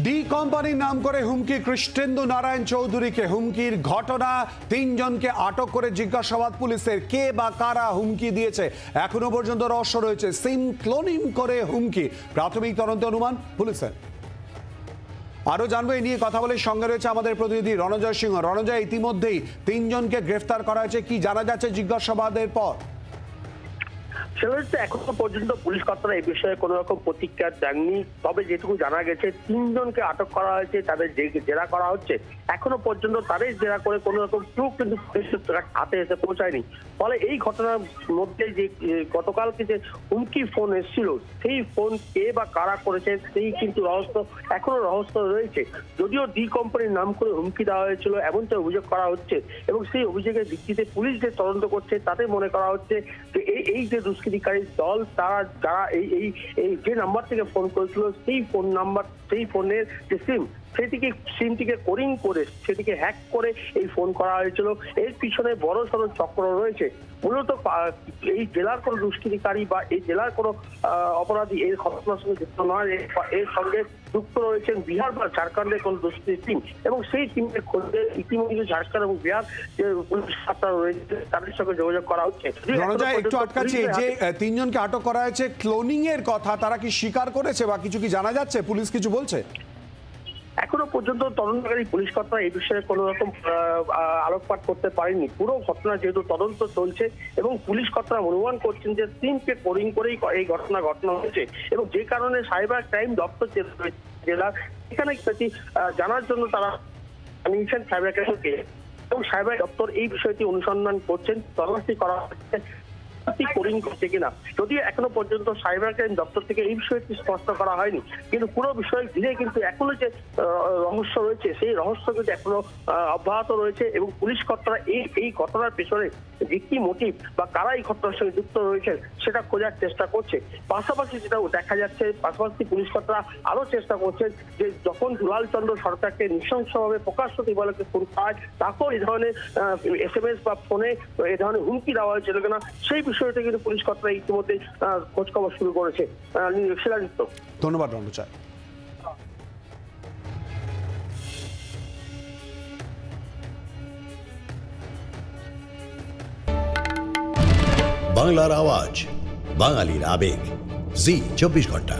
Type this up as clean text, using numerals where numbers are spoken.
D কোম্পানির নাম করে হুমকি কৃষ্ণেন্দু নারায়ণ চৌধুরীকে। হুমকির ঘটনা, 3 জনকে আটক করে জিজ্ঞাসাবাদ পুলিশের। কে বা কারা হুমকি দিয়েছে এখনো পর্যন্ত রহস্য রয়েছে। সিম ক্লোনিং করে হুমকি, প্রাথমিক তদন্ত অনুমান পুলিশের। আরো জানবো এই নিয়ে কথা বলে সঙ্গে রয়েছে আমাদের প্রতিনিধি রণজয় সিংহ। রণজয়, ইতিমধ্যেই 3 জনকে গ্রেফতার করা হয়েছে, কি জানা যাচ্ছে জিজ্ঞাসাবাদের পর? এখনো পর্যন্ত পুলিশ কর্তারা এই বিষয়ে কোন রকম প্রতিক্রিয়া দেননি। তবে যেটুকু জানা গেছে 3 জনকে আটক করা হয়েছে, তাদের জেরা করা হচ্ছে। এখনো পর্যন্ত তাদের জেরা করে কোন রকম প্রুফ কিন্তু পুলিশের হাতে এসে পৌঁছায়নি। ফলে এই ঘটনার মধ্যে যে গতকালকে যে হুমকি ফোন এসেছিল, সেই ফোন কে বা কারা করেছে সেই কিন্তু এখনো রহস্য রয়েছে। যদিও ডি কোম্পানির নাম করে হুমকি দেওয়া হয়েছিল এমনটা অভিযোগ করা হচ্ছে, এবং সেই অভিযোগের ভিত্তিতে পুলিশ যে তদন্ত করছে তাতে মনে করা হচ্ছে যে এই যে দুষ্কৃতিকারী দল, তারা যারা এই যে নাম্বার থেকে ফোন করেছিল সেই ফোনের যে সিমটিকে কোডিং করে সেটিকে হ্যাক করে এই ফোন করা হয়েছিল। এর পিছনে বড় সড় চক্র রয়েছে। মূলত এই জেলার কোনো দুষ্কৃতিকারী বা এই জেলার কোনো অপরাধী এই ঘটনার সঙ্গে যুক্ত নয়। এর সঙ্গে যুক্ত রয়েছেন বিহার বা ঝাড়খণ্ডের কোন দুষ্কৃতি টিম, এবং সেই টিমের খোঁজে ইতিমধ্যে ঝাড়খণ্ড এবং বিহার যে পুলিশ রয়েছে তাদের সঙ্গে যোগাযোগ করা হচ্ছে। একটু আটকাচ্ছি, যে 3 জনকে আটক করা হয়েছে, ক্লোনিং এর কথা তারা কি স্বীকার করেছে বা কিছু কি জানা যাচ্ছে? পুলিশ কিছু বলছে? এখনো পর্যন্ত তদন্তকারী পুলিশ কর্তারা এই বিষয়ে কোন রকম আলোকপাত করতে পারেনি। পুরো ঘটনা যেহেতু তদন্ত চলছে এবং পুলিশ কর্তারা অনুমান করছেন যে সিমকে কোডিং করেই এই ঘটনা হয়েছে, এবং যে কারণে সাইবার ক্রাইম দপ্তর জেলার এখানে জানার জন্য তারা জানিয়েছেন সাইবার ক্রাইমকে, এবং সাইবার দপ্তর এই বিষয়টি অনুসন্ধান করছেন, তল্লাশি করা হচ্ছে কোডিং করছে কিনা। যদিও এখনো পর্যন্ত সাইবার ক্রাইম দপ্তর থেকে এই বিষয়টি স্পষ্ট করা হয়নি, কিন্তু পুরো বিষয় ঘিরে কিন্তু এখনো যে রহস্য রয়েছে সেই রহস্য কিন্তু এখনো অব্যাহত রয়েছে, এবং পুলিশ কর্তারা এই ঘটনার পেছনে যে কি মোটিভ বা কারা এই ঘটনার সঙ্গে যুক্ত রয়েছেন সেটা খোঁজার চেষ্টা করছে। পাশাপাশি যেটা দেখা যাচ্ছে, পাশাপাশি পুলিশ কর্তারা আরো চেষ্টা করছেন যে যখন দুলাল চন্দ্র সরকারকে নৃশংসভাবে প্রকাশ্য দিবালোকে ফোন পায়, তাকেও এই ধরনের SMS বা ফোনে এই ধরনের হুমকি দেওয়া হয়েছিল কিনা সেই বিষয়টা কিন্তু পুলিশ কর্তারা ইতিমধ্যে খোঁজ খবর শুরু করেছে। শিলাজিৎ, ধন্যবাদ রণজয়। বাংলার আওয়াজ, বাঙালির আবেগ, জি 24 ঘন্টা।